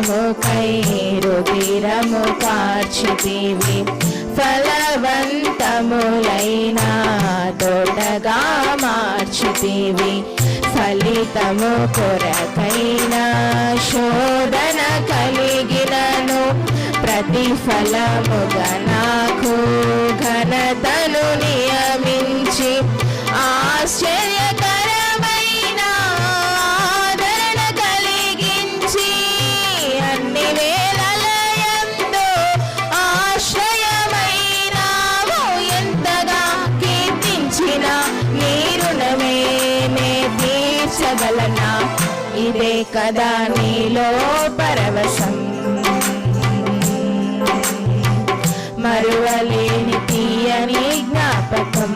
నామముకై రుధిరము కార్చితివి ఫలవంతములైన తోటగా మార్చితివి ఫలితము కొరకైన శోధన కలిగినను ప్రతిఫలముగా నాకు ఘనతను నియమించి ఆశ్చర్యకరమైన ఆదరణ కలిగించి అన్ని వేళలయందు ఆశ్రయమైనావు ఎంతగా కీర్తించిన నీ రుణమే నే తీర్చగలనా ఇదే కదా నీలో పరవశం మరువలేని తీయని జ్ఞాపకం